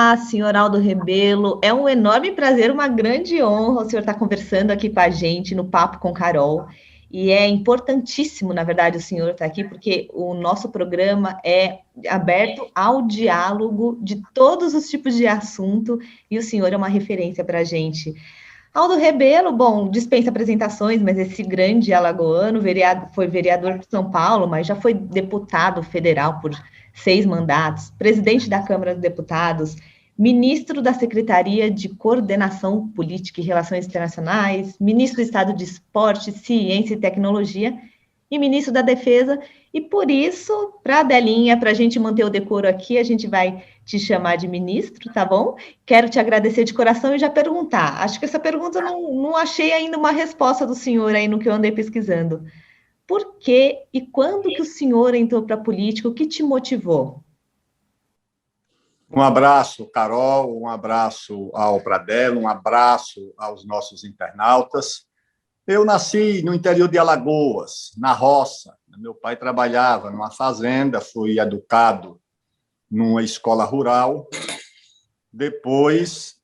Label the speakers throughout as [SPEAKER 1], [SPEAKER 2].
[SPEAKER 1] Olá, senhor Aldo Rebelo. É um enorme prazer, uma grande honra o senhor estar conversando aqui com a gente no Papo com Carol. E é importantíssimo, na verdade, o senhor estar aqui, porque o nosso programa é aberto ao diálogo de todos os tipos de assunto, e o senhor é uma referência para a gente. Aldo Rebelo, bom, dispensa apresentações, mas esse grande alagoano, foi vereador de São Paulo, mas já foi deputado federal por 6 mandatos, presidente da Câmara dos Deputados, ministro da Secretaria de Coordenação Política e Relações Internacionais, ministro do Estado de Esporte, Ciência e Tecnologia e ministro da Defesa. E por isso, para a Adelinha, para a gente manter o decoro aqui, a gente vai te chamar de ministro, tá bom? Quero te agradecer de coração e já perguntar. Acho que essa pergunta eu não achei ainda uma resposta do senhor aí no que eu andei pesquisando. Por que e quando que o senhor entrou para a política? O que te motivou?
[SPEAKER 2] Um abraço, Carol, um abraço ao Pradella, um abraço aos nossos internautas. Eu nasci no interior de Alagoas, na roça. Meu pai trabalhava numa fazenda, fui educado numa escola rural. Depois,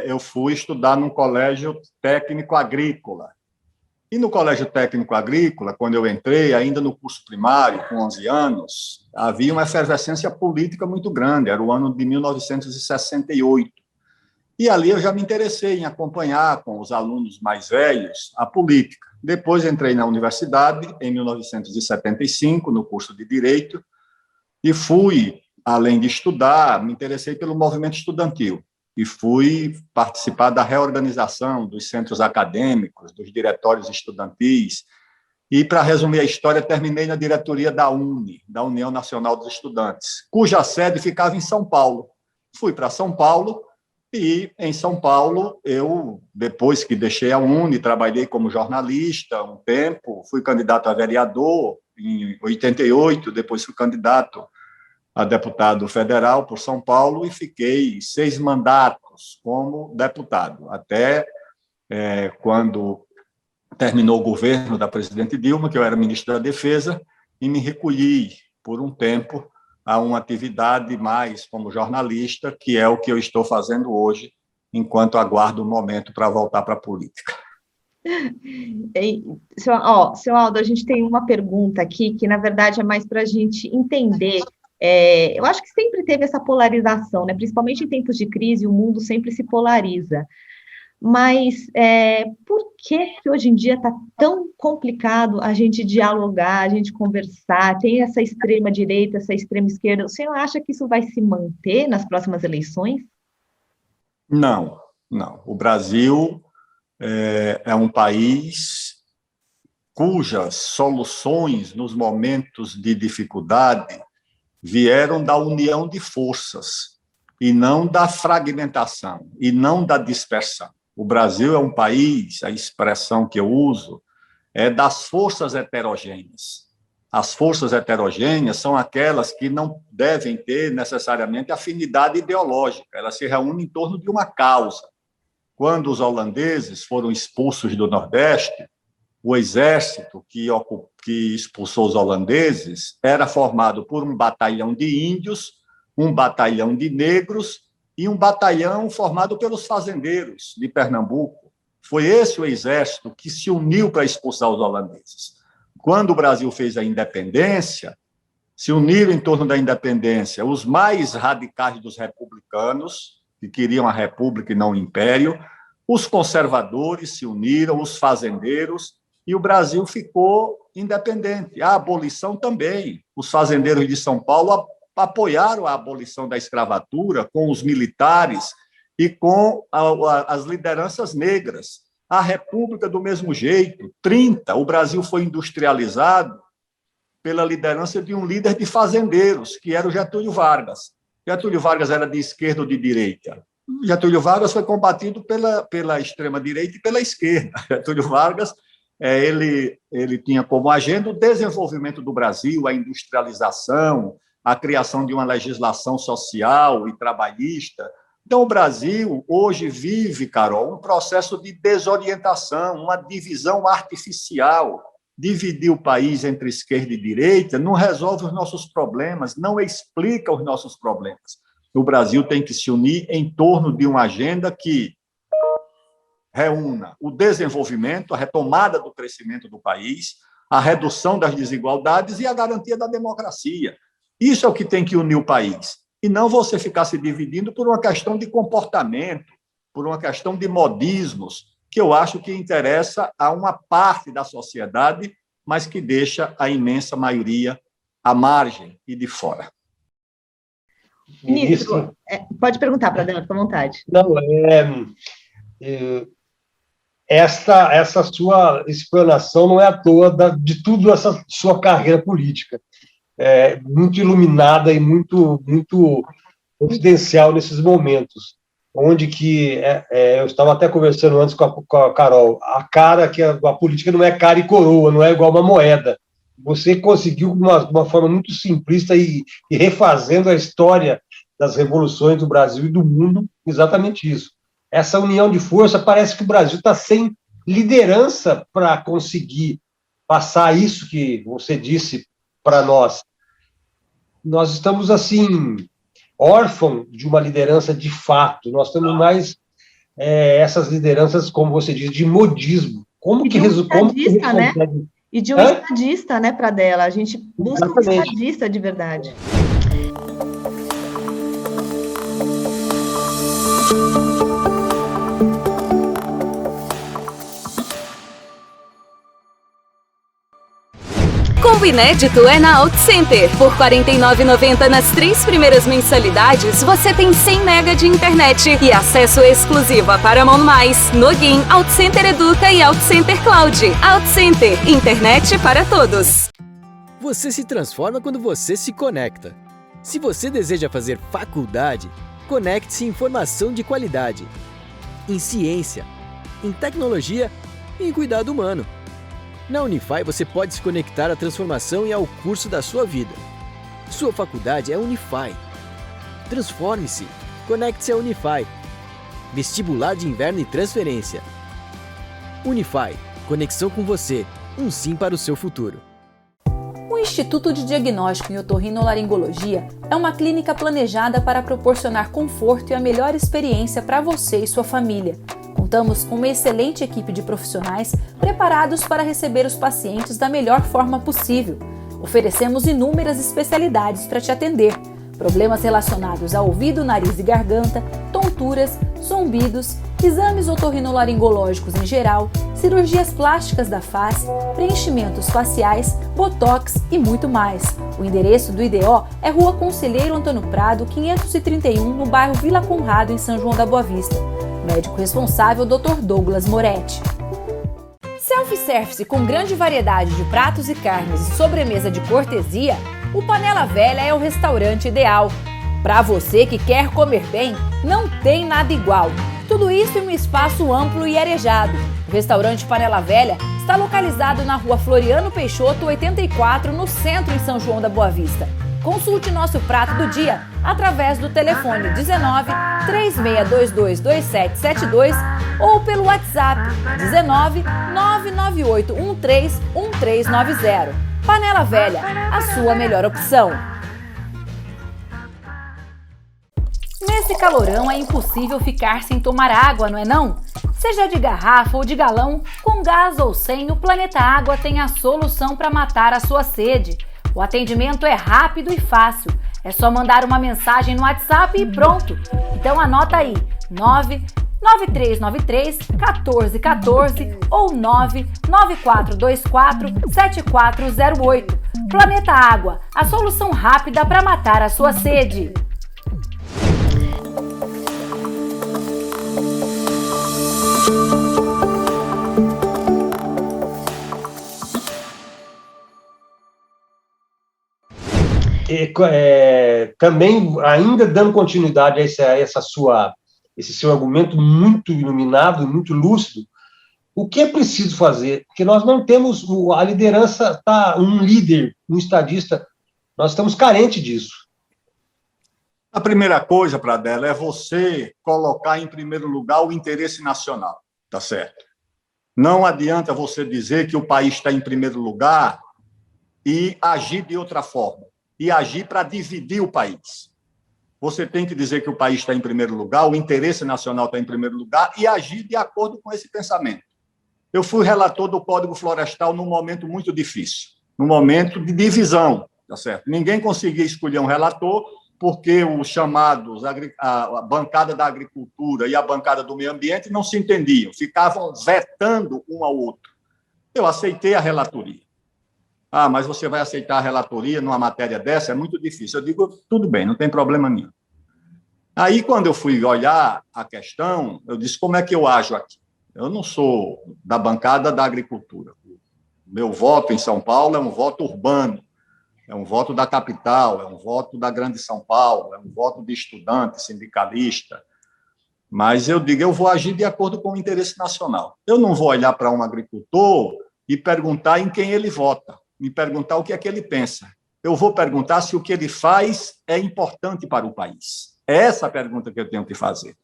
[SPEAKER 2] eu fui estudar num colégio técnico agrícola. E no colégio técnico agrícola, quando eu entrei, ainda no curso primário, com 11 anos, havia uma efervescência política muito grande, era o ano de 1968. E ali eu já me interessei em acompanhar com os alunos mais velhos a política. Depois entrei na universidade, em 1975, no curso de Direito, e fui, além de estudar, me interessei pelo movimento estudantil e fui participar da reorganização dos centros acadêmicos, dos diretórios estudantis. E, para resumir a história, terminei na diretoria da UNE, da União Nacional dos Estudantes, cuja sede ficava em São Paulo. Fui para São Paulo e, em São Paulo, eu, depois que deixei a UNE, trabalhei como jornalista um tempo, fui candidato a vereador em 88, depois fui candidato a deputado federal por São Paulo e fiquei 6 mandatos como deputado, até quando terminou o governo da presidente Dilma, que eu era ministro da Defesa, e me recolhi por um tempo a uma atividade mais como jornalista, que é o que eu estou fazendo hoje, enquanto aguardo o momento para voltar para a política.
[SPEAKER 1] Seu Aldo, a gente tem uma pergunta aqui que, na verdade, é mais para a gente entender. Eu acho que sempre teve essa polarização, né? Principalmente em tempos de crise, o mundo sempre se polariza. Mas por que hoje em dia está tão complicado a gente dialogar, a gente conversar? Tem essa extrema-direita, essa extrema-esquerda. O senhor acha que isso vai se manter nas próximas eleições?
[SPEAKER 2] Não, não. O Brasil é um país cujas soluções nos momentos de dificuldade vieram da união de forças e não da fragmentação e não da dispersão. O Brasil é um país, a expressão que eu uso, é das forças heterogêneas. As forças heterogêneas são aquelas que não devem ter necessariamente afinidade ideológica, elas se reúnem em torno de uma causa. Quando os holandeses foram expulsos do Nordeste, o exército que expulsou os holandeses era formado por um batalhão de índios, um batalhão de negros e um batalhão formado pelos fazendeiros de Pernambuco. Foi esse o exército que se uniu para expulsar os holandeses. Quando o Brasil fez a independência, se uniram em torno da independência os mais radicais dos republicanos, que queriam a república e não o império, os conservadores se uniram, os fazendeiros, e o Brasil ficou independente. A abolição também. Os fazendeiros de São Paulo apoiaram a abolição da escravatura com os militares e com as lideranças negras. A República, do mesmo jeito. 30, o Brasil foi industrializado pela liderança de um líder de fazendeiros, que era o Getúlio Vargas. Getúlio Vargas era de esquerda ou de direita? Getúlio Vargas foi combatido pela extrema-direita e pela esquerda. Getúlio Vargas ele tinha como agenda o desenvolvimento do Brasil, a industrialização, a criação de uma legislação social e trabalhista. Então, o Brasil hoje vive, Carol, um processo de desorientação, uma divisão artificial. Dividir o país entre esquerda e direita não resolve os nossos problemas, não explica os nossos problemas. o Brasil tem que se unir em torno de uma agenda que reúna o desenvolvimento, a retomada do crescimento do país, a redução das desigualdades e a garantia da democracia. Isso é o que tem que unir o país. E não você ficar se dividindo por uma questão de comportamento, por uma questão de modismos, que eu acho que interessa a uma parte da sociedade, mas que deixa a imensa maioria à margem e de fora.
[SPEAKER 1] Ministro, pode perguntar para a Adela, fica à vontade.
[SPEAKER 3] Não, essa sua explanação não é à toa de tudo essa sua carreira política. Muito iluminada e muito confidencial nesses momentos, onde que eu estava até conversando antes com a Carol, a cara que a política não é cara e coroa, não é igual uma moeda. Você conseguiu, de uma forma muito simplista e refazendo a história das revoluções do Brasil e do mundo, exatamente isso. Essa união de força, parece que o Brasil está sem liderança para conseguir passar isso que você disse para nós. Nós estamos, assim, órfãos de uma liderança de fato. Nós temos mais essas lideranças, como você diz, de modismo. Como que resulta,
[SPEAKER 1] né? E de um estadista, né, para dela. A gente busca um estadista de verdade.
[SPEAKER 4] Combo inédito é na AutoCenter. Por R$ 49,90 nas 3 primeiras mensalidades, você tem 100 MB de internet e acesso exclusivo a Paramount+, Noguin, AutoCenter Educa e AutoCenter Cloud. AutoCenter, internet para todos.
[SPEAKER 5] Você se transforma quando você se conecta. Se você deseja fazer faculdade, conecte-se em informação de qualidade, em ciência, em tecnologia e em cuidado humano. Na Unify, você pode se conectar à transformação e ao curso da sua vida. Sua faculdade é Unify. Transforme-se. Conecte-se à Unify. Vestibular de inverno e transferência. Unify. Conexão com você. Um sim para o seu futuro.
[SPEAKER 6] O Instituto de Diagnóstico em Otorrinolaringologia é uma clínica planejada para proporcionar conforto e a melhor experiência para você e sua família. Contamos com uma excelente equipe de profissionais preparados para receber os pacientes da melhor forma possível. Oferecemos inúmeras especialidades para te atender. Problemas relacionados a ouvido, nariz e garganta, tonturas, zumbidos, exames otorrinolaringológicos em geral, cirurgias plásticas da face, preenchimentos faciais, botox e muito mais. O endereço do IDO é Rua Conselheiro Antônio Prado, 531, no bairro Vila Conrado, em São João da Boa Vista. Médico responsável, Dr. Douglas Moretti. Self-service com grande variedade de pratos e carnes e sobremesa de cortesia, o Panela Velha é o restaurante ideal. Para você que quer comer bem, não tem nada igual. Tudo isso em um espaço amplo e arejado. O restaurante Panela Velha está localizado na Rua Floriano Peixoto, 84, no centro, em São João da Boa Vista. Consulte nosso prato do dia através do telefone 19 3622 2772 ou pelo WhatsApp 19 998 13 1390. Panela Velha, a sua melhor opção. Nesse calorão é impossível ficar sem tomar água, não é não? Seja de garrafa ou de galão, com gás ou sem, o Planeta Água tem a solução para matar a sua sede. O atendimento é rápido e fácil. É só mandar uma mensagem no WhatsApp e pronto. Então anota aí, 99393 1414 ou 99424 7408. Planeta Água, a solução rápida para matar a sua sede.
[SPEAKER 3] Também, ainda dando continuidade a esse seu argumento muito iluminado, muito lúcido, o que é preciso fazer? Porque nós não temos a liderança, um líder, um estadista, nós estamos carentes disso.
[SPEAKER 2] A primeira coisa, Pradella, é você colocar em primeiro lugar o interesse nacional, tá certo? Não adianta você dizer que o país está em primeiro lugar e agir de outra forma, e agir para dividir o país. você tem que dizer que o país está em primeiro lugar, o interesse nacional está em primeiro lugar e agir de acordo com esse pensamento. Eu fui relator do Código Florestal num momento muito difícil, num momento de divisão, tá certo? Ninguém conseguia escolher um relator porque os chamados, a bancada da agricultura e a bancada do meio ambiente não se entendiam, ficavam vetando um ao outro. Eu aceitei a relatoria. Ah, mas você vai aceitar a relatoria numa matéria dessa? É muito difícil. Eu digo, tudo bem, não tem problema nenhum. Aí, quando eu fui olhar a questão, eu disse, como é que eu ajo aqui? Eu não sou da bancada da agricultura. Meu voto em São Paulo é um voto urbano, é um voto da capital, é um voto da grande São Paulo, é um voto de estudante, sindicalista. Mas eu digo, eu vou agir de acordo com o interesse nacional. Eu não vou olhar para um agricultor e perguntar em quem ele vota, me perguntar o que é que ele pensa. Eu vou perguntar se o que ele faz é importante para o país. É essa a pergunta que eu tenho que fazer.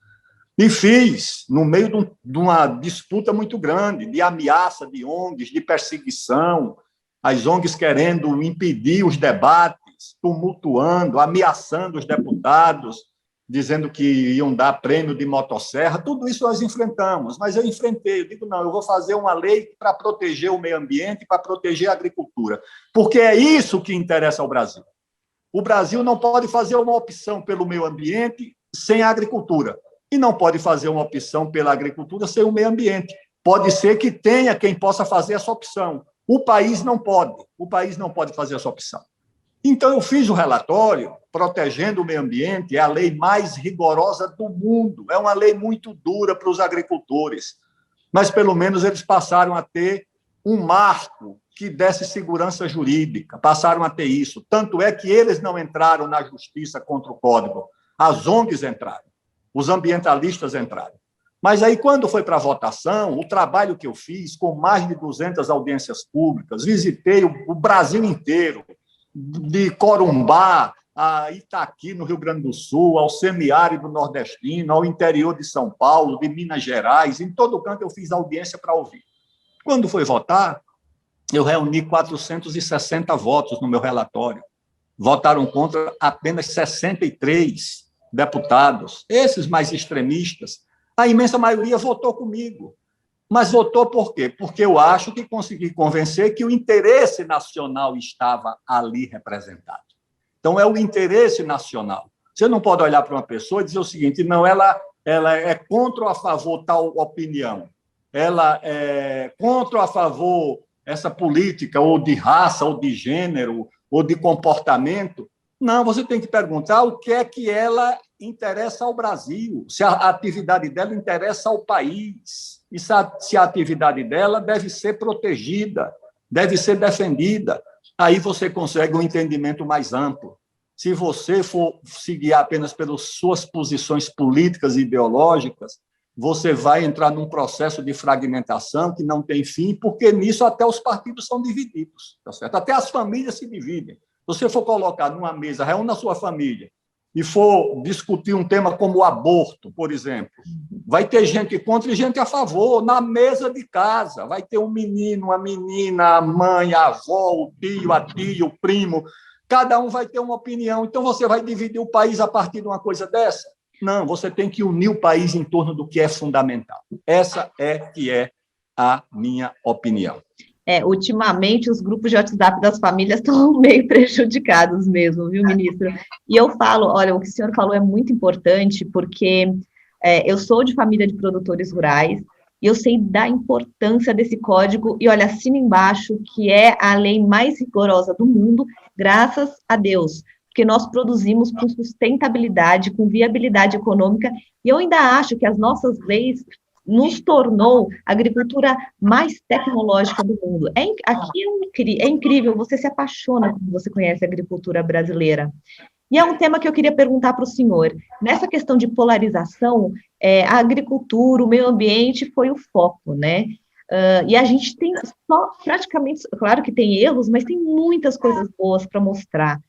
[SPEAKER 2] E fiz, no meio de uma disputa muito grande, de ameaça de ONGs, de perseguição, as ONGs querendo impedir os debates, tumultuando, ameaçando os deputados, dizendo que iam dar prêmio de motosserra, tudo isso nós enfrentamos, mas eu enfrentei, eu digo, não, eu vou fazer uma lei para proteger o meio ambiente, para proteger a agricultura, porque é isso que interessa ao Brasil. O Brasil não pode fazer uma opção pelo meio ambiente sem a agricultura, e não pode fazer uma opção pela agricultura sem o meio ambiente. Pode ser que tenha quem possa fazer essa opção. O país não pode fazer essa opção. Então, eu fiz o relatório protegendo o meio ambiente, é a lei mais rigorosa do mundo, é uma lei muito dura para os agricultores, mas, pelo menos, eles passaram a ter um marco que desse segurança jurídica, passaram a ter isso. Tanto é que eles não entraram na justiça contra o código, as ONGs entraram, os ambientalistas entraram. Mas aí, quando foi para a votação, o trabalho que eu fiz, com mais de 200 audiências públicas, visitei o Brasil inteiro, de Corumbá a Itaqui, no Rio Grande do Sul, ao semiárido nordestino, ao interior de São Paulo, de Minas Gerais, em todo canto eu fiz audiência para ouvir. Quando foi votar, eu reuni 460 votos no meu relatório. Votaram contra apenas 63 deputados, esses mais extremistas. A imensa maioria votou comigo. Mas votou por quê? Porque eu acho que consegui convencer que o interesse nacional estava ali representado. Então, é o interesse nacional. Você não pode olhar para uma pessoa e dizer o seguinte, não, ela é contra ou a favor tal opinião, ela é contra ou a favor essa política, ou de raça, ou de gênero, ou de comportamento. Não, você tem que perguntar o que é que ela interessa ao Brasil, se a atividade dela interessa ao país, e se a atividade dela deve ser protegida, deve ser defendida. Aí você consegue um entendimento mais amplo. Se você for se guiar apenas pelas suas posições políticas e ideológicas, você vai entrar num processo de fragmentação que não tem fim, porque nisso até os partidos são divididos, tá certo? Até as famílias se dividem. Se você for colocar numa mesa, reúna a sua família, e for discutir um tema como o aborto, por exemplo, vai ter gente contra e gente a favor, na mesa de casa. Vai ter um menino, uma menina, a mãe, a avó, o tio, a tia, o primo. Cada um vai ter uma opinião. Então, você vai dividir o país a partir de uma coisa dessa? Não, você tem que unir o país em torno do que é fundamental. Essa é que é a minha opinião.
[SPEAKER 1] Ultimamente, os grupos de WhatsApp das famílias estão meio prejudicados mesmo, viu, ministro? E eu falo, olha, o que o senhor falou é muito importante, porque eu sou de família de produtores rurais, e eu sei da importância desse código, e olha, assina embaixo, que é a lei mais rigorosa do mundo, graças a Deus, porque nós produzimos com sustentabilidade, com viabilidade econômica, e eu ainda acho que as nossas leis nos tornou a agricultura mais tecnológica do mundo. Aqui é incrível, você se apaixona quando você conhece a agricultura brasileira. E é um tema que eu queria perguntar para o senhor. Nessa questão de polarização, a agricultura, o meio ambiente foi o foco, né? E a gente tem só praticamente, claro que tem erros, mas tem muitas coisas boas para mostrar.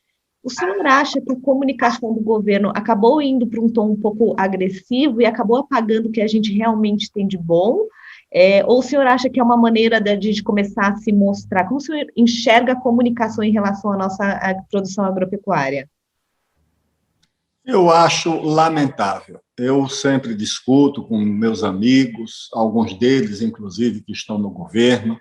[SPEAKER 1] O senhor acha que a comunicação do governo acabou indo para um tom um pouco agressivo e acabou apagando o que a gente realmente tem de bom? Ou o senhor acha que é uma maneira de começar a se mostrar? Como o senhor enxerga a comunicação em relação à nossa produção agropecuária?
[SPEAKER 2] Eu acho lamentável. Eu sempre discuto com meus amigos, alguns deles, inclusive, que estão no governo.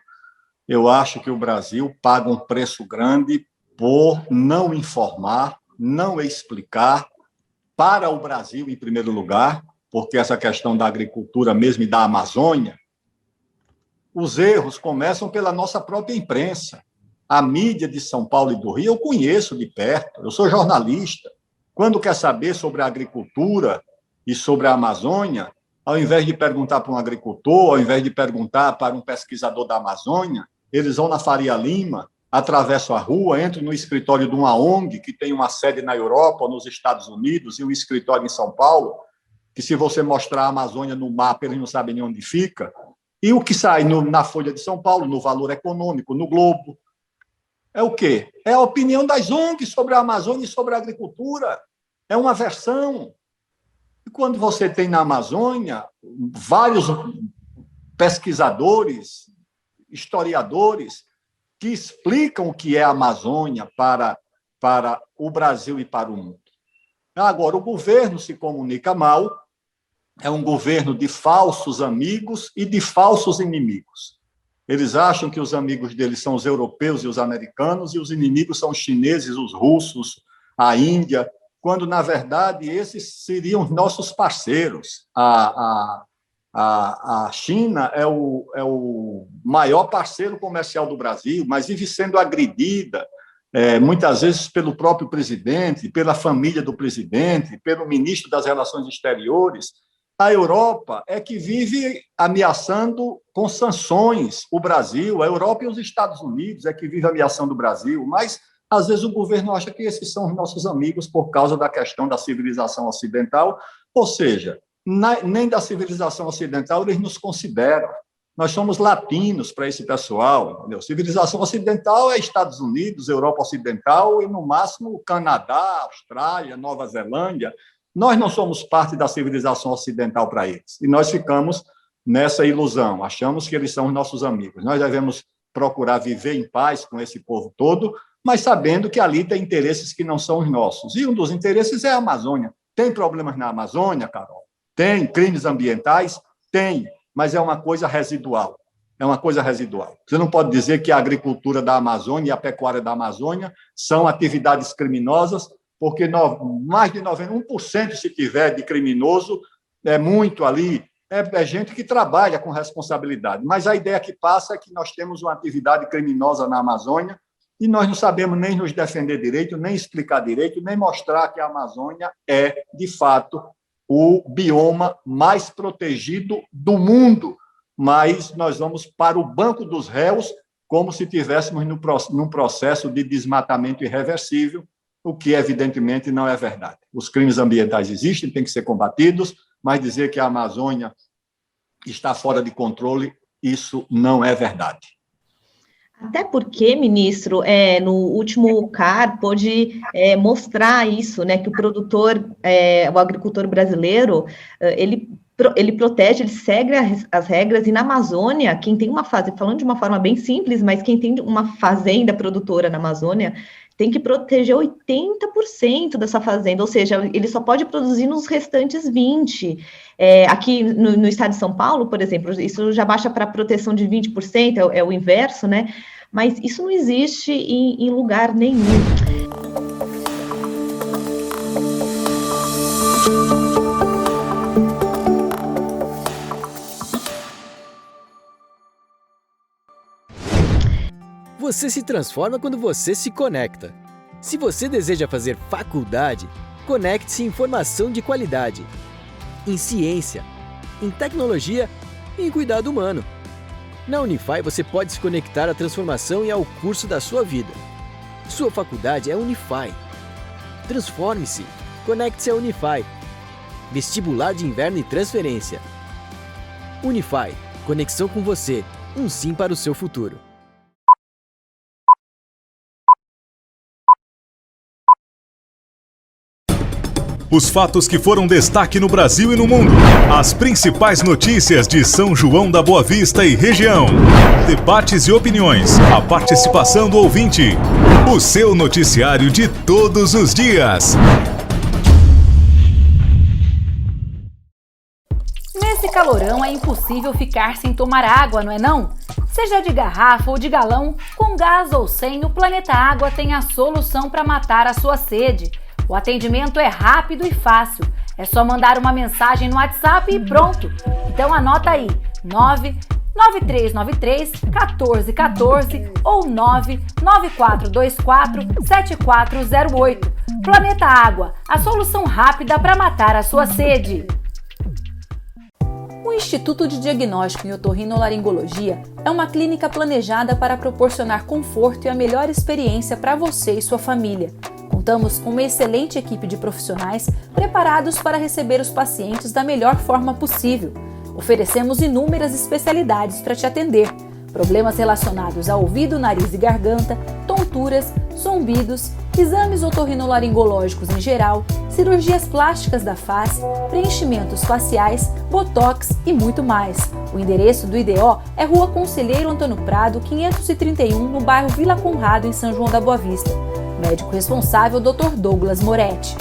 [SPEAKER 2] Eu acho que o Brasil paga um preço grande por não informar, não explicar para o Brasil, em primeiro lugar, porque essa questão da agricultura mesmo e da Amazônia, os erros começam pela nossa própria imprensa. A mídia de São Paulo e do Rio eu conheço de perto, eu sou jornalista. Quando quer saber sobre a agricultura e sobre a Amazônia, ao invés de perguntar para um agricultor, ao invés de perguntar para um pesquisador da Amazônia, eles vão na Faria Lima, atravessam a rua, entram no escritório de uma ONG que tem uma sede na Europa ou nos Estados Unidos e um escritório em São Paulo, que se você mostrar a Amazônia no mapa, eles não sabem nem onde fica. E o que sai na Folha de São Paulo, no Valor Econômico, no Globo, é o quê? É a opinião das ONGs sobre a Amazônia e sobre a agricultura. É uma versão. E quando você tem na Amazônia vários pesquisadores, historiadores, que explicam o que é a Amazônia para o Brasil e para o mundo. Agora, o governo se comunica mal, é um governo de falsos amigos e de falsos inimigos. Eles acham que os amigos deles são os europeus e os americanos, e os inimigos são os chineses, os russos, a Índia, quando, na verdade, esses seriam os nossos parceiros. A China é o maior parceiro comercial do Brasil, mas vive sendo agredida, muitas vezes pelo próprio presidente, pela família do presidente, pelo ministro das Relações Exteriores. A Europa é que vive ameaçando com sanções o Brasil, a Europa e os Estados Unidos é que vive ameaçando o Brasil, mas, às vezes, o governo acha que esses são os nossos amigos por causa da questão da civilização ocidental, ou seja, nem da civilização ocidental eles nos consideram. Nós somos latinos para esse pessoal. Entendeu? Civilização ocidental é Estados Unidos, Europa Ocidental e, no máximo, Canadá, Austrália, Nova Zelândia. Nós não somos parte da civilização ocidental para eles. E nós ficamos nessa ilusão, achamos que eles são os nossos amigos. Nós devemos procurar viver em paz com esse povo todo, mas sabendo que ali tem interesses que não são os nossos. E um dos interesses é a Amazônia. Tem problemas na Amazônia, Carol? Tem crimes ambientais? Tem, mas é uma coisa residual. É uma coisa residual. Você não pode dizer que a agricultura da Amazônia e a pecuária da Amazônia são atividades criminosas, porque mais de 91%, se tiver, de criminoso, é muito ali, é gente que trabalha com responsabilidade. Mas a ideia que passa é que nós temos uma atividade criminosa na Amazônia e nós não sabemos nem nos defender direito, nem explicar direito, nem mostrar que a Amazônia é, de fato, o bioma mais protegido do mundo. Mas nós vamos para o banco dos réus como se estivéssemos num processo de desmatamento irreversível, o que, evidentemente, não é verdade. Os crimes ambientais existem, têm que ser combatidos, mas dizer que a Amazônia está fora de controle, isso não é verdade.
[SPEAKER 1] Até porque, ministro, no último CAR pôde mostrar isso, né, que o agricultor brasileiro, ele protege, ele segue as regras, e na Amazônia, quem tem uma fazenda, falando de uma forma bem simples, mas quem tem uma fazenda produtora na Amazônia, tem que proteger 80% dessa fazenda, ou seja, ele só pode produzir nos restantes 20%. Aqui no estado de São Paulo, por exemplo, isso já baixa para proteção de 20%, é o inverso, né? Mas isso não existe em lugar nenhum.
[SPEAKER 5] Você se transforma quando você se conecta. Se você deseja fazer faculdade, conecte-se em informação de qualidade, em ciência, em tecnologia e em cuidado humano. Na Unify você pode se conectar à transformação e ao curso da sua vida. Sua faculdade é Unify. Transforme-se. Conecte-se à Unify. Vestibular de inverno e transferência. Unify. Conexão com você. Um sim para o seu futuro.
[SPEAKER 7] Os fatos que foram destaque no Brasil e no mundo. As principais notícias de São João da Boa Vista e região. Debates e opiniões. A participação do ouvinte. O seu noticiário de todos os dias.
[SPEAKER 6] Nesse calorão é impossível ficar sem tomar água, não é não? Seja de garrafa ou de galão, com gás ou sem, o Planeta Água tem a solução para matar a sua sede. O atendimento é rápido e fácil. É só mandar uma mensagem no WhatsApp e pronto. Então anota aí, 99393-1414 ou 99424-7408. Planeta Água, a solução rápida para matar a sua sede. O Instituto de Diagnóstico em Otorrinolaringologia é uma clínica planejada para proporcionar conforto e a melhor experiência para você e sua família. Contamos com uma excelente equipe de profissionais preparados para receber os pacientes da melhor forma possível. Oferecemos inúmeras especialidades para te atender. Problemas relacionados a ouvido, nariz e garganta, tonturas, zumbidos, exames otorrinolaringológicos em geral, cirurgias plásticas da face, preenchimentos faciais, botox e muito mais. O endereço do IDO é Rua Conselheiro Antônio Prado, 531, no bairro Vila Conrado, em São João da Boa Vista. Médico responsável, Dr. Douglas Moretti.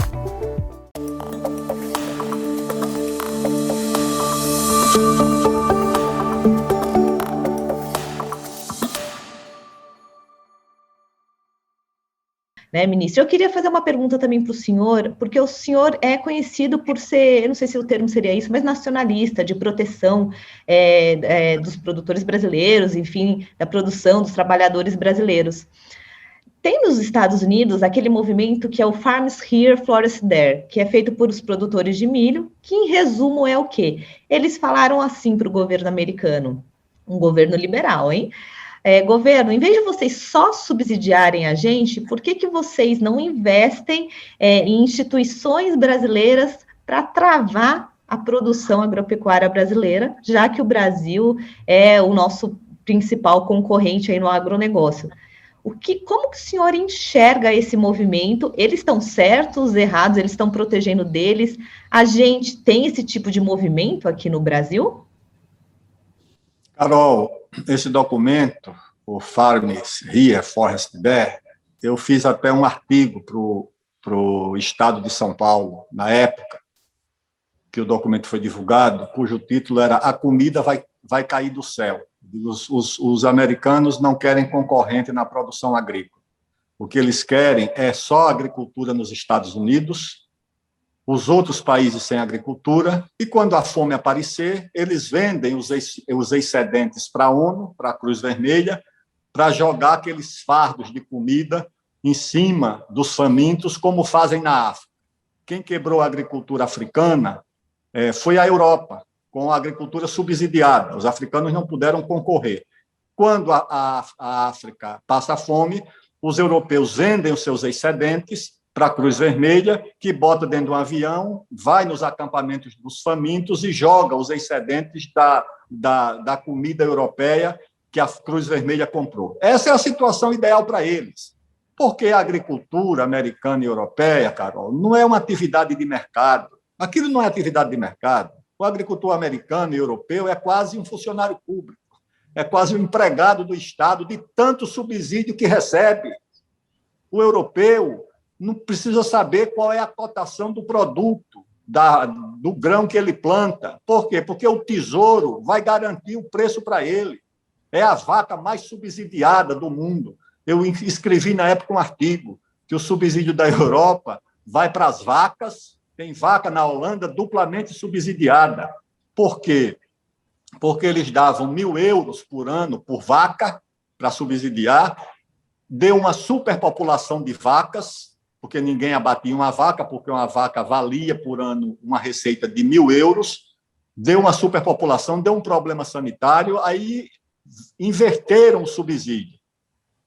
[SPEAKER 1] Ministro, eu queria fazer uma pergunta também para o senhor, porque o senhor é conhecido por ser, eu não sei se o termo seria isso, mas nacionalista, de proteção dos produtores brasileiros, enfim, da produção dos trabalhadores brasileiros. Tem nos Estados Unidos aquele movimento que é o Farms Here, Florists There, que é feito por os produtores de milho, que em resumo é o quê? Eles falaram assim para o governo americano, um governo liberal, hein? Governo, em vez de vocês só subsidiarem a gente, por que vocês não investem em instituições brasileiras para travar a produção agropecuária brasileira, já que o Brasil é o nosso principal concorrente aí no agronegócio? Como que o senhor enxerga esse movimento? Eles estão certos, errados, eles estão protegendo deles? A gente tem esse tipo de movimento aqui no Brasil?
[SPEAKER 2] Carol, esse documento, o Farms Here, Forests There, eu fiz até um artigo para o Estado de São Paulo, na época que o documento foi divulgado, cujo título era A Comida vai cair do céu. Os americanos não querem concorrente na produção agrícola. O que eles querem é só agricultura nos Estados Unidos, os outros países sem agricultura, e quando a fome aparecer, eles vendem os excedentes para a ONU, para a Cruz Vermelha, para jogar aqueles fardos de comida em cima dos famintos, como fazem na África. Quem quebrou a agricultura africana foi a Europa, com a agricultura subsidiada. Os africanos não puderam concorrer. Quando a África passa fome, os europeus vendem os seus excedentes para a Cruz Vermelha, que bota dentro de um avião, vai nos acampamentos dos famintos e joga os excedentes da comida europeia que a Cruz Vermelha comprou. Essa é a situação ideal para eles. Porque a agricultura americana e europeia, Carol, não é uma atividade de mercado. Aquilo não é atividade de mercado. O agricultor americano e europeu é quase um funcionário público, é quase um empregado do Estado de tanto subsídio que recebe. O europeu não precisa saber qual é a cotação do produto, do grão que ele planta. Por quê? Porque o Tesouro vai garantir o preço para ele. É a vaca mais subsidiada do mundo. Eu escrevi na época um artigo que o subsídio da Europa vai para as vacas. Tem vaca na Holanda duplamente subsidiada. Por quê? Porque eles davam 1.000 euros por ano por vaca para subsidiar, deu uma superpopulação de vacas, porque ninguém abatia uma vaca, porque uma vaca valia por ano uma receita de 1.000 euros, deu uma superpopulação, deu um problema sanitário, aí inverteram o subsídio.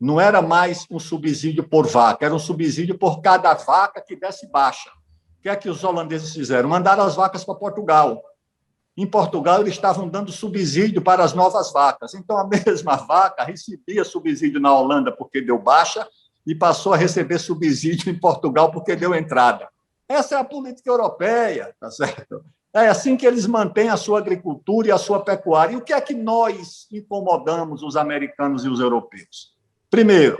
[SPEAKER 2] Não era mais um subsídio por vaca, era um subsídio por cada vaca que desse baixa. O que é que os holandeses fizeram? Mandaram as vacas para Portugal. Em Portugal, eles estavam dando subsídio para as novas vacas. Então, a mesma vaca recebia subsídio na Holanda porque deu baixa e passou a receber subsídio em Portugal porque deu entrada. Essa é a política europeia, tá certo? É assim que eles mantêm a sua agricultura e a sua pecuária. E o que é que nós incomodamos os americanos e os europeus? Primeiro,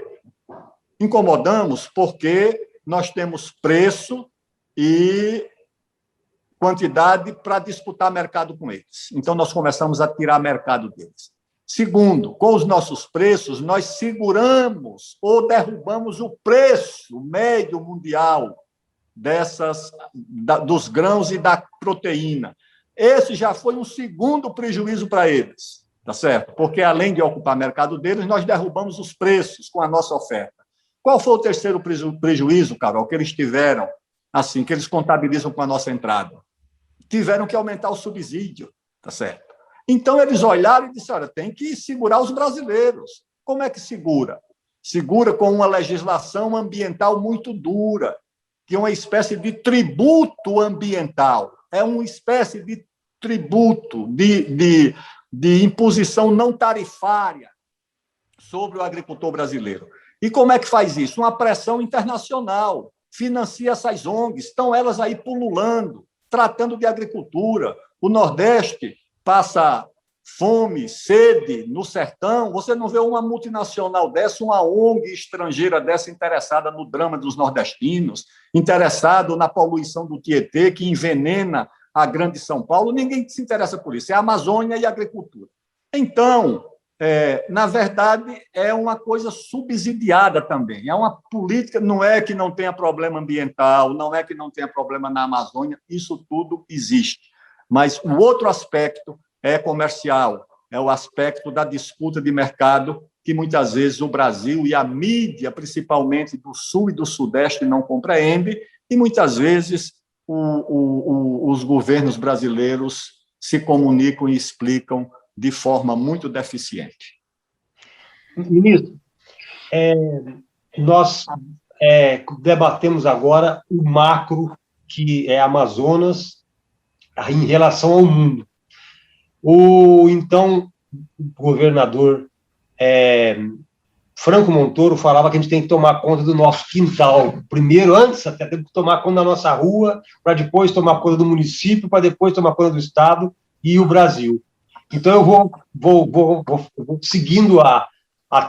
[SPEAKER 2] incomodamos porque nós temos preço e quantidade para disputar mercado com eles. Então, nós começamos a tirar mercado deles. Segundo, com os nossos preços, nós seguramos ou derrubamos o preço médio mundial dos grãos e da proteína. Esse já foi um segundo prejuízo para eles, tá certo? Porque, além de ocupar o mercado deles, nós derrubamos os preços com a nossa oferta. Qual foi o terceiro prejuízo, Carol, que eles tiveram, assim, que eles contabilizam com a nossa entrada? Tiveram que aumentar o subsídio, tá certo? Então, eles olharam e disseram, olha, tem que segurar os brasileiros. Como é que segura? Segura com uma legislação ambiental muito dura, que é uma espécie de tributo ambiental. É uma espécie de tributo, de imposição não tarifária sobre o agricultor brasileiro. E como é que faz isso? Uma pressão internacional. Financia essas ONGs, estão elas aí pululando, tratando de agricultura. O Nordeste passa fome, sede no sertão. Você não vê uma multinacional dessa, uma ONG estrangeira dessa interessada no drama dos nordestinos, interessado na poluição do Tietê, que envenena a grande São Paulo. Ninguém se interessa por isso. É a Amazônia e a agricultura. Então, na verdade, é uma coisa subsidiada também. É uma política, não é que não tenha problema ambiental, não é que não tenha problema na Amazônia, isso tudo existe. Mas o outro aspecto é comercial, é o aspecto da disputa de mercado, que muitas vezes o Brasil e a mídia, principalmente do Sul e do Sudeste, não compreende, e muitas vezes os governos brasileiros se comunicam e explicam de forma muito deficiente.
[SPEAKER 3] Ministro, nós debatemos agora o macro, que é Amazonas, em relação ao mundo. Então, o governador Franco Montoro falava que a gente tem que tomar conta do nosso quintal. Primeiro, antes, até temos que tomar conta da nossa rua, para depois tomar conta do município, para depois tomar conta do Estado e o Brasil. Então, eu vou seguindo a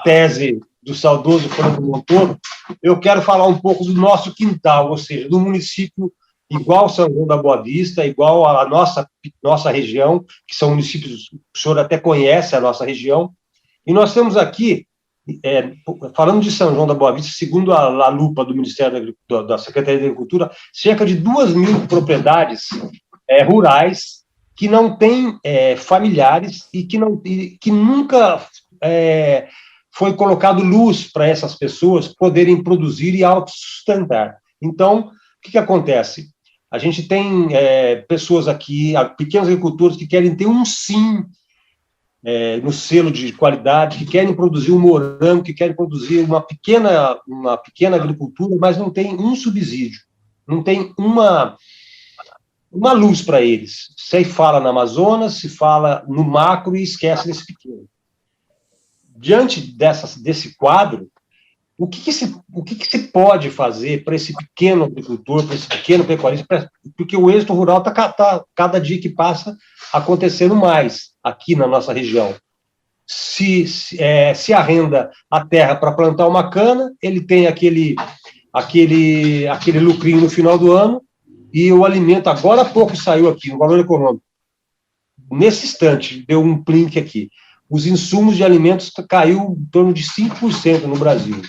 [SPEAKER 3] tese do saudoso Franco Montoro, eu quero falar um pouco do nosso quintal, ou seja, do município igual São João da Boa Vista, igual a nossa região, que são municípios, o senhor até conhece a nossa região, e nós temos aqui, falando de São João da Boa Vista, segundo a lupa do Ministério da Secretaria de Agricultura, cerca de 2.000 propriedades rurais que não têm familiares e que nunca foi colocado luz para essas pessoas poderem produzir e autossustentar. Então, o que acontece? A gente tem pessoas aqui, pequenos agricultores que querem ter um sim no selo de qualidade, que querem produzir um morango, que querem produzir uma pequena agricultura, mas não tem um subsídio, não tem uma luz para eles. Se fala na Amazonas, se fala no macro e esquece desse pequeno. Diante desse quadro, o que se pode fazer para esse pequeno agricultor, para esse pequeno pecuarista, porque o êxito rural está cada dia que passa acontecendo mais aqui na nossa região. Se arrenda a terra para plantar uma cana, ele tem aquele lucrinho no final do ano, e o alimento, agora há pouco saiu aqui, no valor econômico, nesse instante, deu um plink aqui, os insumos de alimentos caiu em torno de 5% no Brasil,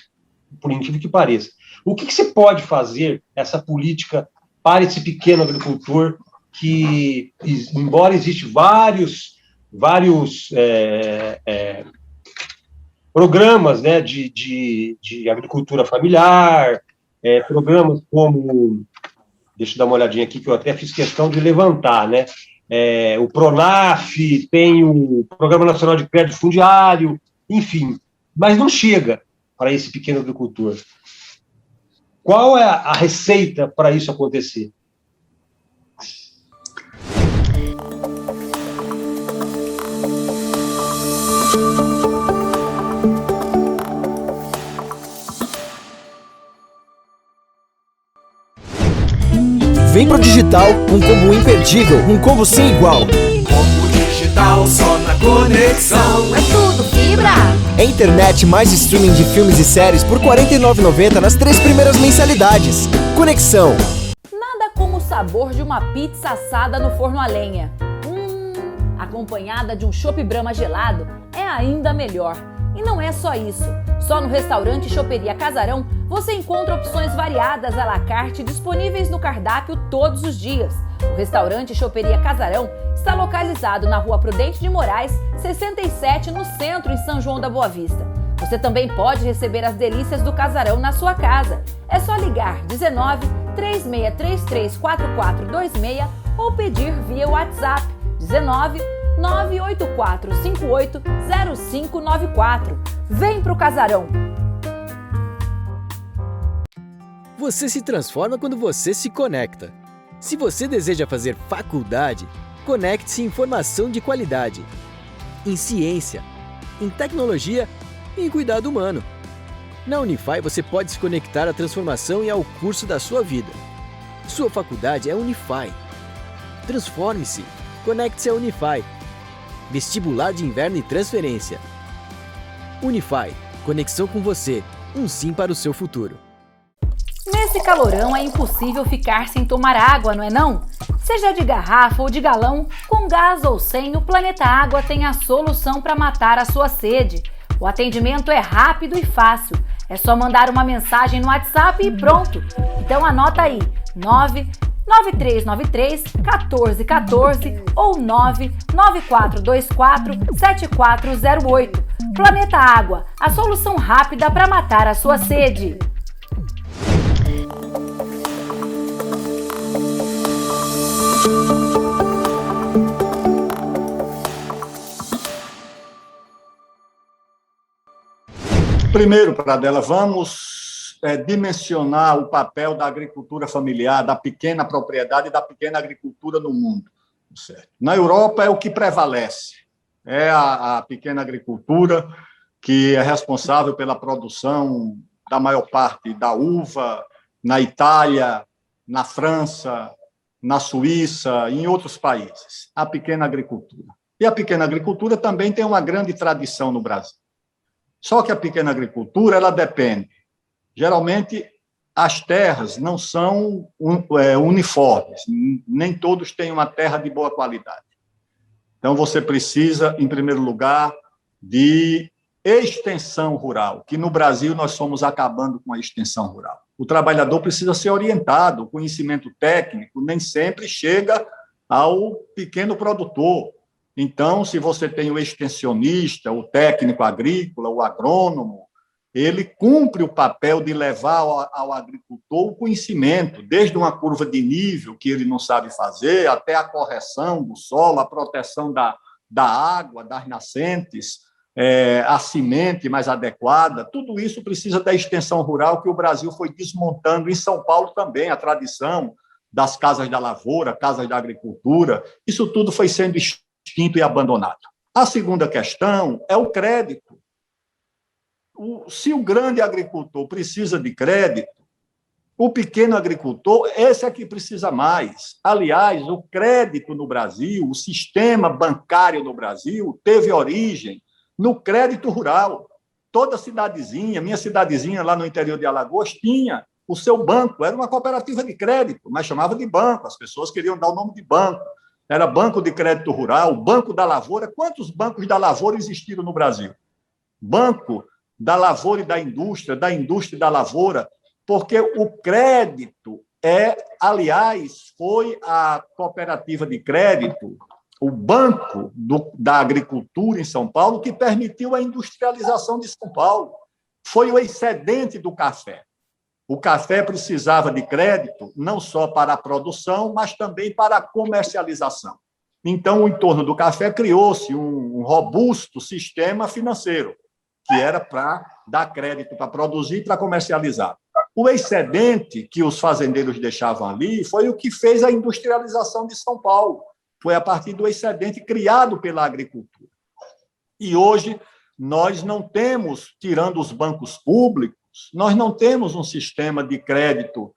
[SPEAKER 3] por incrível que pareça. O que se pode fazer, essa política, para esse pequeno agricultor que, embora existam vários programas, né, de agricultura familiar, programas como, deixa eu dar uma olhadinha aqui, que eu até fiz questão de levantar, né, o PRONAF, tem o Programa Nacional de Crédito Fundiário, enfim, mas não chega para esse pequeno agricultor. Qual é a receita para isso acontecer?
[SPEAKER 5] Vem pro digital, um combo imperdível, um combo sem igual.
[SPEAKER 8] Combo digital só na conexão.
[SPEAKER 9] É tudo fibra.
[SPEAKER 5] É internet mais streaming de filmes e séries por R$ 49,90 nas 3 primeiras mensalidades. Conexão.
[SPEAKER 6] Nada como saber sabor de uma pizza assada no forno a lenha. Acompanhada de um chopp Brahma gelado, é ainda melhor. E não é só isso. Só no restaurante Choperia Casarão você encontra opções variadas à la carte disponíveis no cardápio todos os dias. O restaurante Choperia Casarão está localizado na Rua Prudente de Moraes, 67, no centro, em São João da Boa Vista. Você também pode receber as delícias do Casarão na sua casa. É só ligar 19 3633 4426 ou pedir via WhatsApp 19 98458 0594. Vem pro Casarão!
[SPEAKER 5] Você se transforma quando você se conecta. Se você deseja fazer faculdade, conecte-se em informação de qualidade, em ciência, em tecnologia e em cuidado humano. Na Unify você pode se conectar à transformação e ao curso da sua vida. Sua faculdade é Unify. Transforme-se. Conecte-se à Unify. Vestibular de inverno e transferência. Unify. Conexão com você. Um sim para o seu futuro.
[SPEAKER 6] Nesse calorão é impossível ficar sem tomar água, não é não? Seja de garrafa ou de galão, com gás ou sem, o Planeta Água tem a solução para matar a sua sede. O atendimento é rápido e fácil. É só mandar uma mensagem no WhatsApp e pronto. Então anota aí, 99393 1414 ou 99424 7408. Planeta Água, a solução rápida para matar a sua sede.
[SPEAKER 2] Primeiro, Pradella, vamos dimensionar o papel da agricultura familiar, da pequena propriedade e da pequena agricultura no mundo. Certo? Na Europa é o que prevalece, é a pequena agricultura que é responsável pela produção da maior parte da uva, na Itália, na França, na Suíça e em outros países, a pequena agricultura. E a pequena agricultura também tem uma grande tradição no Brasil. Só que a pequena agricultura, ela depende. Geralmente, as terras não são uniformes, nem todos têm uma terra de boa qualidade. Então, você precisa, em primeiro lugar, de extensão rural, que no Brasil nós estamos acabando com a extensão rural. O trabalhador precisa ser orientado, o conhecimento técnico nem sempre chega ao pequeno produtor. Então, se você tem o extensionista, o técnico agrícola, o agrônomo, ele cumpre o papel de levar ao agricultor o conhecimento, desde uma curva de nível que ele não sabe fazer, até a correção do solo, a proteção da água, das nascentes, a semente mais adequada. Tudo isso precisa da extensão rural que o Brasil foi desmontando. Em São Paulo também, a tradição das casas da lavoura, casas da agricultura, isso tudo foi sendo extinto e abandonado. A segunda questão é o crédito. Se o grande agricultor precisa de crédito, o pequeno agricultor, esse é que precisa mais. Aliás, o crédito no Brasil, o sistema bancário no Brasil, teve origem no crédito rural. Toda cidadezinha, minha cidadezinha lá no interior de Alagoas, tinha o seu banco, era uma cooperativa de crédito, mas chamava de banco, as pessoas queriam dar o nome de banco. Era Banco de Crédito Rural, Banco da Lavoura. Quantos bancos da lavoura existiram no Brasil? Banco da lavoura e da indústria e da lavoura, porque o crédito aliás, foi a cooperativa de crédito, o Banco da Agricultura em São Paulo, que permitiu a industrialização de São Paulo. Foi o excedente do café. O café precisava de crédito não só para a produção, mas também para a comercialização. Então, em torno do café, criou-se um robusto sistema financeiro, que era para dar crédito para produzir e para comercializar. O excedente que os fazendeiros deixavam ali foi o que fez a industrialização de São Paulo. Foi a partir do excedente criado pela agricultura. E hoje, nós não temos, tirando os bancos públicos, nós não temos um sistema de crédito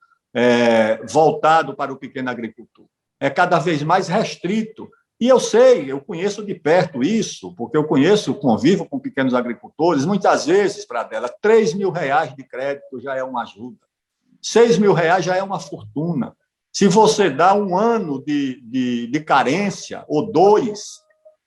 [SPEAKER 2] voltado para o pequeno agricultor. É cada vez mais restrito. E eu sei, eu conheço de perto isso, porque eu convivo com pequenos agricultores. Muitas vezes, Pradella, R$3.000 de crédito já é uma ajuda. R$6.000 já é uma fortuna. Se você dá um ano de carência, ou 2,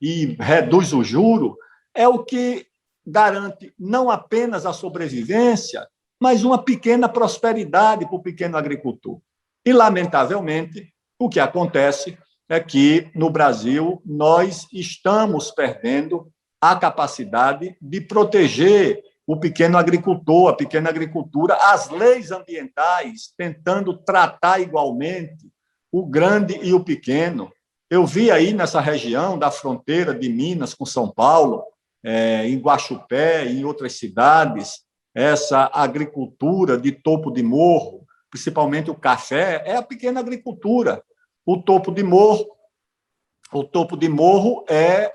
[SPEAKER 2] e reduz o juro, é o que garante não apenas a sobrevivência, mas uma pequena prosperidade para o pequeno agricultor. E, lamentavelmente, o que acontece é que, no Brasil, nós estamos perdendo a capacidade de proteger o pequeno agricultor, a pequena agricultura, as leis ambientais, tentando tratar igualmente o grande e o pequeno. Eu vi aí nessa região da fronteira de Minas com São Paulo, em Guaxupé, em outras cidades, essa agricultura de topo de morro, principalmente o café, é a pequena agricultura. O topo de morro é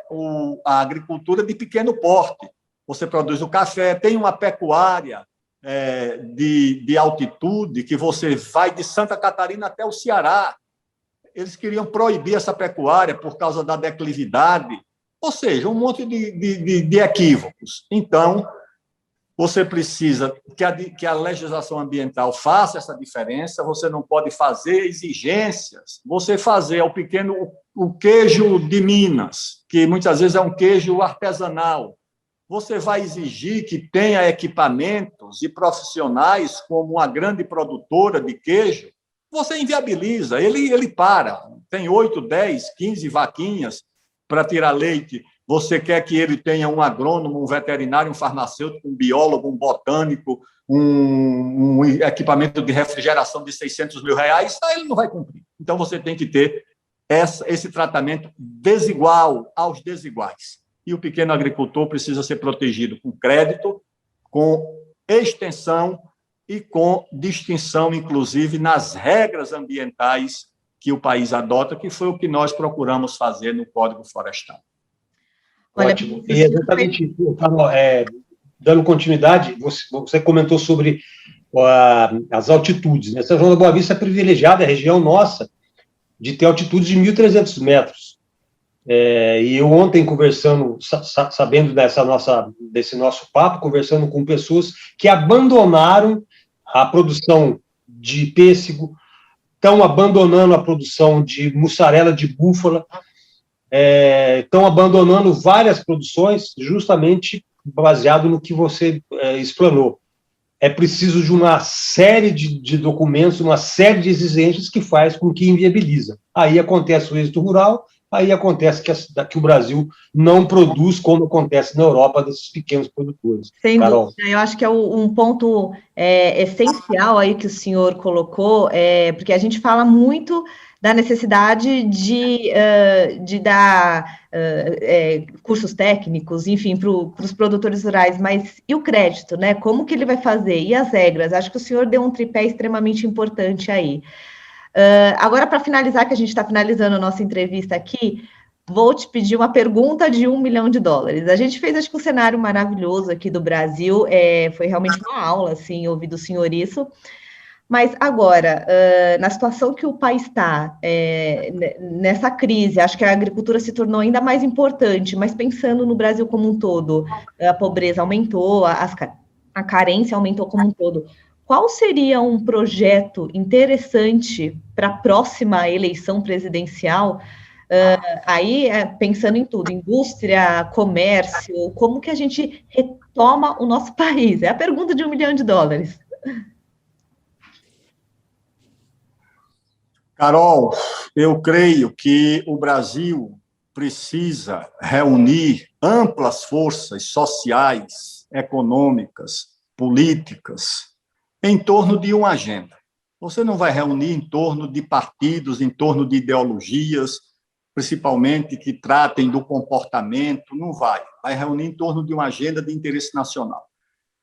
[SPEAKER 2] a agricultura de pequeno porte. Você produz o café, tem uma pecuária de altitude, que você vai de Santa Catarina até o Ceará. Eles queriam proibir essa pecuária por causa da declividade, ou seja, um monte de equívocos. Então, você precisa que a legislação ambiental faça essa diferença, você não pode fazer exigências, você fazer ao pequeno o queijo de Minas, que muitas vezes é um queijo artesanal, você vai exigir que tenha equipamentos e profissionais como uma grande produtora de queijo, você inviabiliza, ele para, tem 8, 10, 15 vaquinhas para tirar leite. Você quer que ele tenha um agrônomo, um veterinário, um farmacêutico, um biólogo, um botânico, um equipamento de refrigeração de R$600 mil, aí ele não vai cumprir. Então, você tem que ter esse tratamento desigual aos desiguais. E o pequeno agricultor precisa ser protegido com crédito, com extensão e com distinção, inclusive, nas regras ambientais que o país adota, que foi o que nós procuramos fazer no Código Florestal.
[SPEAKER 3] Ótimo. E exatamente, Carol, dando continuidade, você comentou sobre as altitudes, né? São João da Boa Vista é privilegiada, a região nossa, de ter altitude de 1.300 metros. E eu ontem, conversando, sabendo desse nosso papo, conversando com pessoas que abandonaram a produção de pêssego, estão abandonando a produção de mussarela de búfala, estão abandonando várias produções justamente baseado no que você explanou. É preciso de uma série de documentos, uma série de exigências que faz com que inviabiliza. Aí acontece o êxodo rural, aí acontece que o Brasil não produz como acontece na Europa desses pequenos produtores.
[SPEAKER 1] Sem dúvida, eu acho que é um ponto essencial aí que o senhor colocou, porque a gente fala muito da necessidade de dar cursos técnicos, enfim, para os produtores rurais, mas e o crédito, né? Como que ele vai fazer? E as regras? Acho que o senhor deu um tripé extremamente importante aí. Agora, para finalizar, que a gente está finalizando a nossa entrevista aqui, vou te pedir uma pergunta de $1 milhão. A gente fez, acho que um cenário maravilhoso aqui do Brasil, foi realmente uma aula, assim, ouvir do senhor isso. Mas agora, na situação que o país está, nessa crise, acho que a agricultura se tornou ainda mais importante, mas pensando no Brasil como um todo, a pobreza aumentou, a carência aumentou como um todo. Qual seria um projeto interessante para a próxima eleição presidencial? Aí, pensando em tudo, indústria, comércio, como que a gente retoma o nosso país? É a pergunta de $1 milhão.
[SPEAKER 2] Carol, eu creio que o Brasil precisa reunir amplas forças sociais, econômicas, políticas, em torno de uma agenda. Você não vai reunir em torno de partidos, em torno de ideologias, principalmente que tratem do comportamento, não vai. Vai reunir em torno de uma agenda de interesse nacional.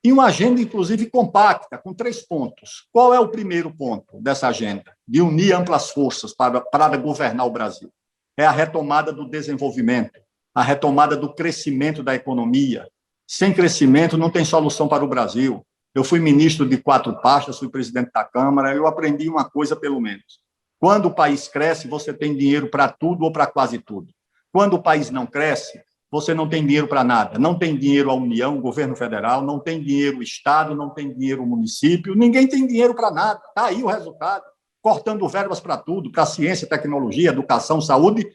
[SPEAKER 2] E uma agenda, inclusive, compacta, com 3 pontos. Qual é o primeiro ponto dessa agenda? De unir amplas forças para governar o Brasil. É a retomada do desenvolvimento, a retomada do crescimento da economia. Sem crescimento, não tem solução para o Brasil. Eu fui ministro de 4 pastas, fui presidente da Câmara, eu aprendi uma coisa, pelo menos. Quando o país cresce, você tem dinheiro para tudo ou para quase tudo. Quando o país não cresce, você não tem dinheiro para nada. Não tem dinheiro a União, o governo federal, não tem dinheiro o Estado, não tem dinheiro o município, ninguém tem dinheiro para nada. Está aí o resultado. cortando verbas para tudo, para ciência, tecnologia, educação, saúde,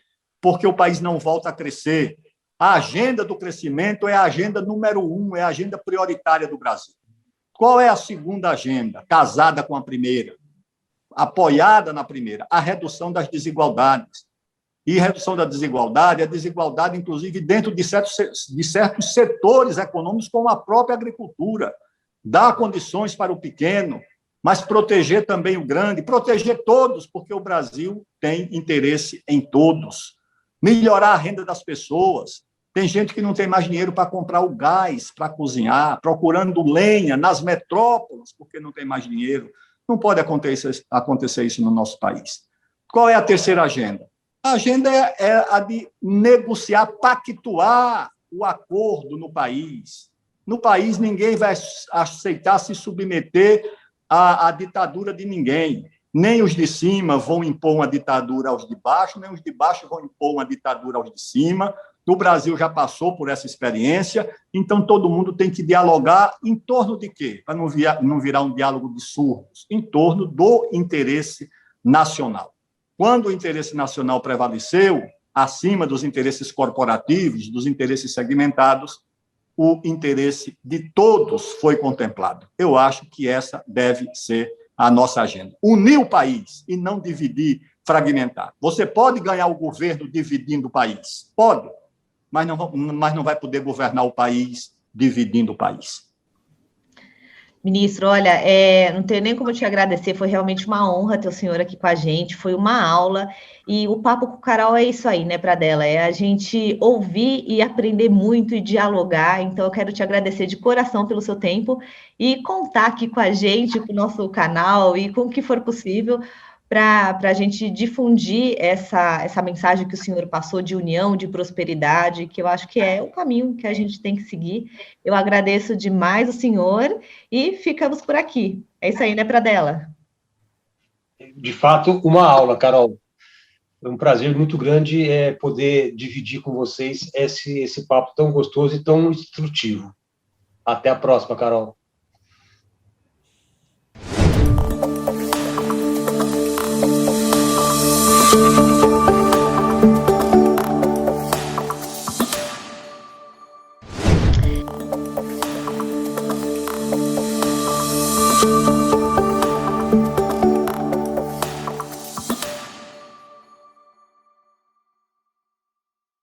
[SPEAKER 2] porque o país não volta a crescer. A agenda do crescimento é a agenda número 1, é a agenda prioritária do Brasil. Qual é a segunda agenda, casada com a primeira, apoiada na primeira? A redução das desigualdades. E redução da desigualdade, a desigualdade, inclusive, dentro de certos setores econômicos, como a própria agricultura. Dar condições para o pequeno, mas proteger também o grande, proteger todos, porque o Brasil tem interesse em todos. Melhorar a renda das pessoas. Tem gente que não tem mais dinheiro para comprar o gás, para cozinhar, procurando lenha nas metrópoles, porque não tem mais dinheiro. Não pode acontecer isso no nosso país. Qual é a terceira agenda? A agenda é a de negociar, pactuar o acordo no país. No país, ninguém vai aceitar se submeter à ditadura de ninguém. Nem os de cima vão impor uma ditadura aos de baixo, nem os de baixo vão impor uma ditadura aos de cima. O Brasil já passou por essa experiência, então todo mundo tem que dialogar em torno de quê? Para não virar um diálogo de surdos, em torno do interesse nacional. Quando o interesse nacional prevaleceu, acima dos interesses corporativos, dos interesses segmentados, o interesse de todos foi contemplado. Eu acho que essa deve ser a nossa agenda. Unir o país e não dividir, fragmentar. Você pode ganhar o governo dividindo o país? Pode, mas não vai poder governar o país dividindo o país.
[SPEAKER 1] Ministro, olha, não tenho nem como te agradecer, foi realmente uma honra ter o senhor aqui com a gente, foi uma aula, e o Papo com Carol é isso aí, né, Pradella? É a gente ouvir e aprender muito e dialogar, então eu quero te agradecer de coração pelo seu tempo e contar aqui com a gente, com o nosso canal e com o que for possível, para a gente difundir essa mensagem que o senhor passou de união, de prosperidade, que eu acho que é o caminho que a gente tem que seguir. Eu agradeço demais o senhor e ficamos por aqui. É isso aí, né, Pradella?
[SPEAKER 3] De fato, uma aula, Carol. É um prazer muito grande poder dividir com vocês esse papo tão gostoso e tão instrutivo. Até a próxima, Carol.